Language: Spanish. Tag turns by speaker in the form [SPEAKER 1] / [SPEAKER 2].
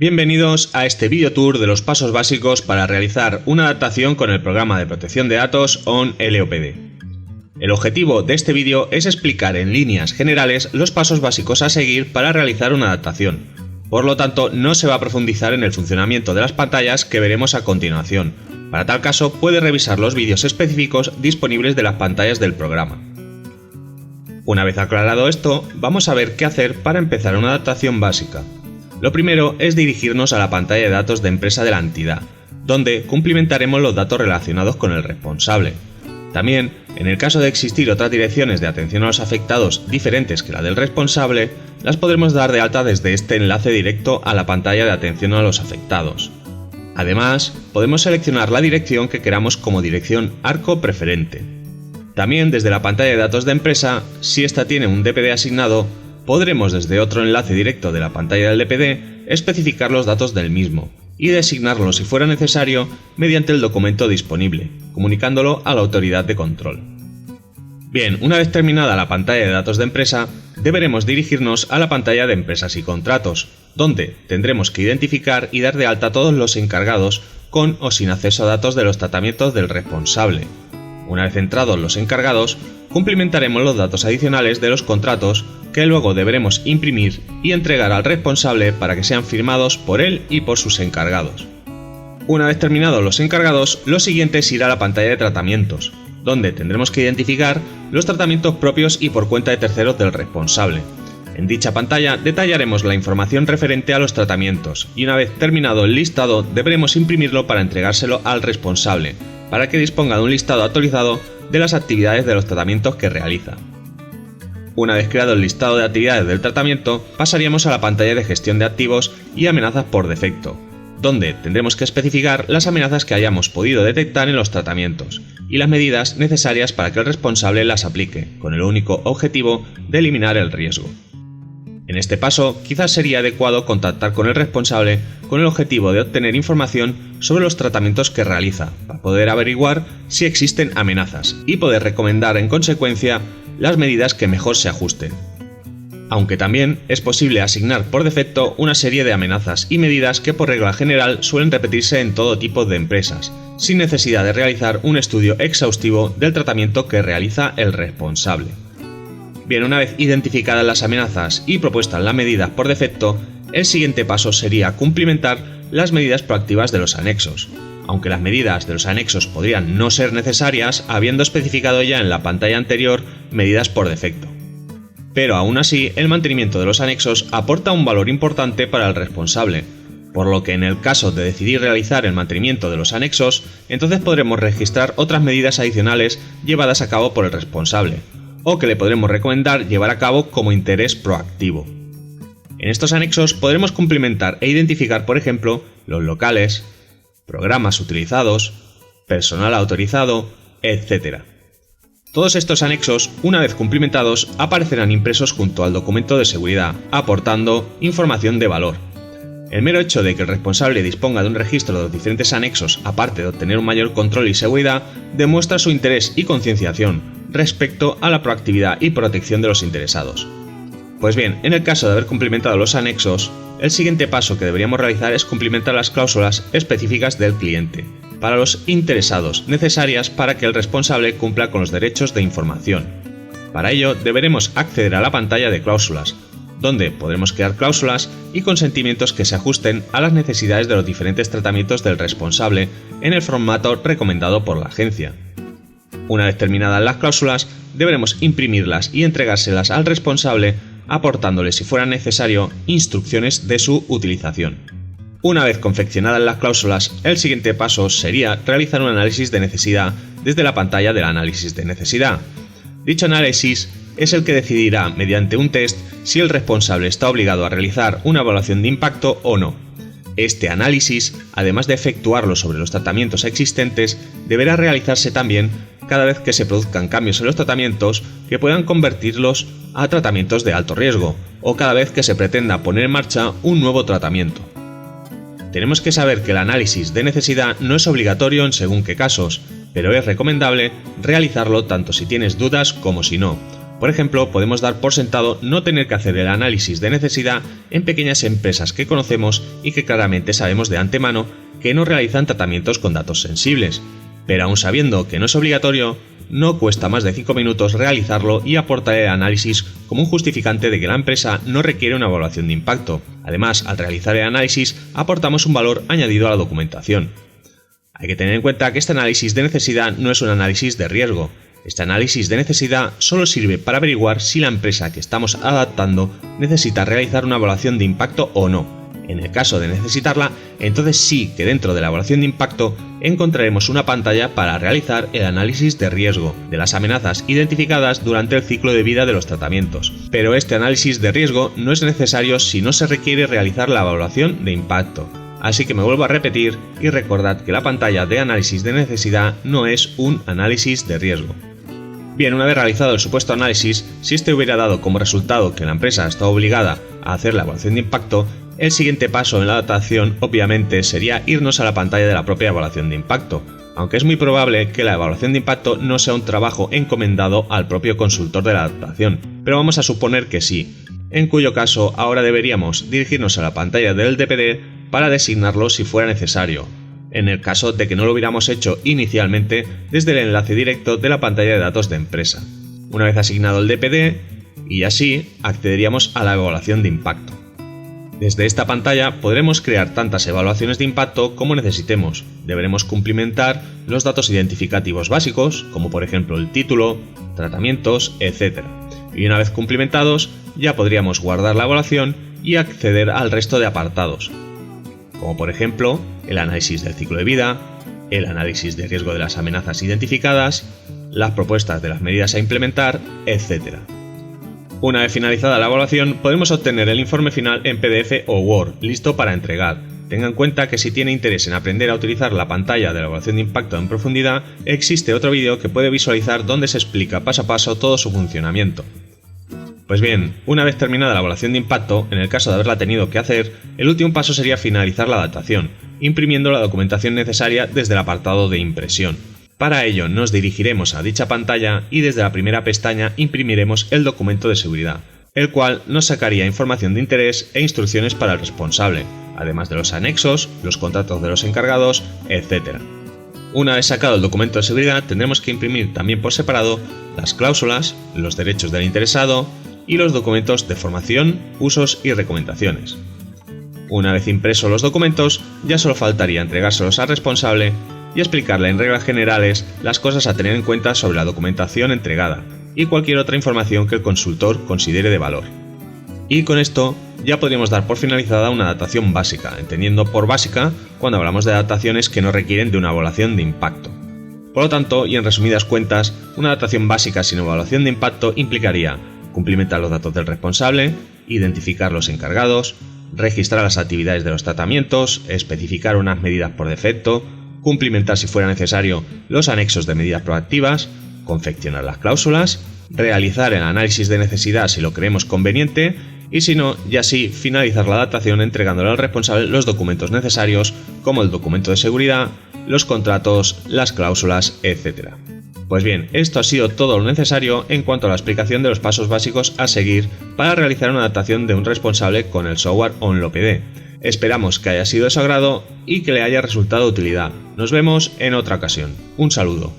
[SPEAKER 1] Bienvenidos a este video tour de los pasos básicos para realizar una adaptación con el programa de protección de datos ON-LOPD. El objetivo de este vídeo es explicar en líneas generales los pasos básicos a seguir para realizar una adaptación. Por lo tanto, no se va a profundizar en el funcionamiento de las pantallas que veremos a continuación. Para tal caso, puede revisar los vídeos específicos disponibles de las pantallas del programa. Una vez aclarado esto, vamos a ver qué hacer para empezar una adaptación básica. Lo primero es dirigirnos a la pantalla de datos de empresa de la entidad, donde cumplimentaremos los datos relacionados con el responsable. También, en el caso de existir otras direcciones de atención a los afectados diferentes que la del responsable, las podremos dar de alta desde este enlace directo a la pantalla de atención a los afectados. Además, podemos seleccionar la dirección que queramos como dirección arco preferente. También desde la pantalla de datos de empresa, si ésta tiene un DPD asignado, podremos desde otro enlace directo de la pantalla del DPD especificar los datos del mismo y designarlo si fuera necesario mediante el documento disponible, comunicándolo a la autoridad de control. Bien, una vez terminada la pantalla de datos de empresa, deberemos dirigirnos a la pantalla de empresas y contratos, donde tendremos que identificar y dar de alta a todos los encargados con o sin acceso a datos de los tratamientos del responsable. Una vez entrados los encargados, cumplimentaremos los datos adicionales de los contratos que luego deberemos imprimir y entregar al responsable para que sean firmados por él y por sus encargados. Una vez terminados los encargados, lo siguiente es ir a la pantalla de tratamientos, donde tendremos que identificar los tratamientos propios y por cuenta de terceros del responsable. En dicha pantalla detallaremos la información referente a los tratamientos y una vez terminado el listado deberemos imprimirlo para entregárselo al responsable, para que disponga de un listado actualizado de las actividades de los tratamientos que realiza. Una vez creado el listado de actividades del tratamiento, pasaríamos a la pantalla de gestión de activos y amenazas por defecto, donde tendremos que especificar las amenazas que hayamos podido detectar en los tratamientos y las medidas necesarias para que el responsable las aplique, con el único objetivo de eliminar el riesgo. En este paso, quizás sería adecuado contactar con el responsable con el objetivo de obtener información sobre los tratamientos que realiza, para poder averiguar si existen amenazas y poder recomendar en consecuencia las medidas que mejor se ajusten. Aunque también es posible asignar por defecto una serie de amenazas y medidas que por regla general suelen repetirse en todo tipo de empresas, sin necesidad de realizar un estudio exhaustivo del tratamiento que realiza el responsable. Bien, una vez identificadas las amenazas y propuestas las medidas por defecto, el siguiente paso sería cumplimentar las medidas proactivas de los anexos, aunque las medidas de los anexos podrían no ser necesarias habiendo especificado ya en la pantalla anterior medidas por defecto. Pero aún así, el mantenimiento de los anexos aporta un valor importante para el responsable, por lo que en el caso de decidir realizar el mantenimiento de los anexos, entonces podremos registrar otras medidas adicionales llevadas a cabo por el responsable, o que le podremos recomendar llevar a cabo como interés proactivo. En estos anexos podremos cumplimentar e identificar, por ejemplo, los locales, programas utilizados, personal autorizado, etc. Todos estos anexos, una vez cumplimentados, aparecerán impresos junto al documento de seguridad, aportando información de valor. El mero hecho de que el responsable disponga de un registro de los diferentes anexos, aparte de obtener un mayor control y seguridad, demuestra su interés y concienciación respecto a la proactividad y protección de los interesados. Pues bien, en el caso de haber cumplimentado los anexos, el siguiente paso que deberíamos realizar es cumplimentar las cláusulas específicas del cliente, para los interesados, necesarias para que el responsable cumpla con los derechos de información. Para ello, deberemos acceder a la pantalla de cláusulas, donde podremos crear cláusulas y consentimientos que se ajusten a las necesidades de los diferentes tratamientos del responsable en el formato recomendado por la agencia. Una vez terminadas las cláusulas, deberemos imprimirlas y entregárselas al responsable, aportándole, si fuera necesario, instrucciones de su utilización. Una vez confeccionadas las cláusulas, el siguiente paso sería realizar un análisis de necesidad desde la pantalla del análisis de necesidad. Dicho análisis es el que decidirá, mediante un test, si el responsable está obligado a realizar una evaluación de impacto o no. Este análisis, además de efectuarlo sobre los tratamientos existentes, deberá realizarse también cada vez que se produzcan cambios en los tratamientos que puedan convertirlos a tratamientos de alto riesgo, o cada vez que se pretenda poner en marcha un nuevo tratamiento. Tenemos que saber que el análisis de necesidad no es obligatorio en según qué casos, pero es recomendable realizarlo tanto si tienes dudas como si no, Por ejemplo, podemos dar por sentado no tener que hacer el análisis de necesidad en pequeñas empresas que conocemos y que claramente sabemos de antemano que no realizan tratamientos con datos sensibles, pero aun sabiendo que no es obligatorio, no cuesta más de 5 minutos realizarlo y aportar el análisis como un justificante de que la empresa no requiere una evaluación de impacto. Además, al realizar el análisis, aportamos un valor añadido a la documentación. Hay que tener en cuenta que este análisis de necesidad no es un análisis de riesgo. Este análisis de necesidad solo sirve para averiguar si la empresa que estamos adaptando necesita realizar una evaluación de impacto o no. En el caso de necesitarla, entonces sí que dentro de la evaluación de impacto encontraremos una pantalla para realizar el análisis de riesgo de las amenazas identificadas durante el ciclo de vida de los tratamientos. Pero este análisis de riesgo no es necesario si no se requiere realizar la evaluación de impacto. Así que me vuelvo a repetir y recordad que la pantalla de análisis de necesidad no es un análisis de riesgo. Bien, una vez realizado el supuesto análisis, si este hubiera dado como resultado que la empresa está obligada a hacer la evaluación de impacto, el siguiente paso en la adaptación obviamente sería irnos a la pantalla de la propia evaluación de impacto, aunque es muy probable que la evaluación de impacto no sea un trabajo encomendado al propio consultor de la adaptación, pero vamos a suponer que sí, en cuyo caso ahora deberíamos dirigirnos a la pantalla del DPD para designarlo si fuera necesario, en el caso de que no lo hubiéramos hecho inicialmente desde el enlace directo de la pantalla de datos de empresa. Una vez asignado el DPD, y así accederíamos a la evaluación de impacto. Desde esta pantalla podremos crear tantas evaluaciones de impacto como necesitemos. Deberemos cumplimentar los datos identificativos básicos, como por ejemplo el título, tratamientos, etc. Y una vez cumplimentados, ya podríamos guardar la evaluación y acceder al resto de apartados, como por ejemplo el análisis del ciclo de vida, el análisis de riesgo de las amenazas identificadas, las propuestas de las medidas a implementar, etc. Una vez finalizada la evaluación, podemos obtener el informe final en PDF o Word, listo para entregar. Tenga en cuenta que si tiene interés en aprender a utilizar la pantalla de la evaluación de impacto en profundidad, existe otro vídeo que puede visualizar donde se explica paso a paso todo su funcionamiento. Pues bien, una vez terminada la evaluación de impacto, en el caso de haberla tenido que hacer, el último paso sería finalizar la adaptación, imprimiendo la documentación necesaria desde el apartado de impresión. Para ello nos dirigiremos a dicha pantalla y desde la primera pestaña imprimiremos el documento de seguridad, el cual nos sacaría información de interés e instrucciones para el responsable, además de los anexos, los contratos de los encargados, etc. Una vez sacado el documento de seguridad, tendremos que imprimir también por separado las cláusulas, los derechos del interesado y los documentos de formación, usos y recomendaciones. Una vez impresos los documentos, ya solo faltaría entregárselos al responsable y explicarle en reglas generales las cosas a tener en cuenta sobre la documentación entregada y cualquier otra información que el consultor considere de valor. Y con esto ya podríamos dar por finalizada una adaptación básica, entendiendo por básica cuando hablamos de adaptaciones que no requieren de una evaluación de impacto. Por lo tanto, y en resumidas cuentas, una adaptación básica sin evaluación de impacto implicaría cumplimentar los datos del responsable, identificar los encargados, registrar las actividades de los tratamientos, especificar unas medidas por defecto, cumplimentar si fuera necesario los anexos de medidas proactivas, confeccionar las cláusulas, realizar el análisis de necesidad si lo creemos conveniente y si no, ya sí finalizar la adaptación entregándole al responsable los documentos necesarios como el documento de seguridad, los contratos, las cláusulas, etc. Pues bien, esto ha sido todo lo necesario en cuanto a la explicación de los pasos básicos a seguir para realizar una adaptación de un responsable con el software OnLOPD. Esperamos que haya sido de su agrado y que le haya resultado de utilidad. Nos vemos en otra ocasión. Un saludo.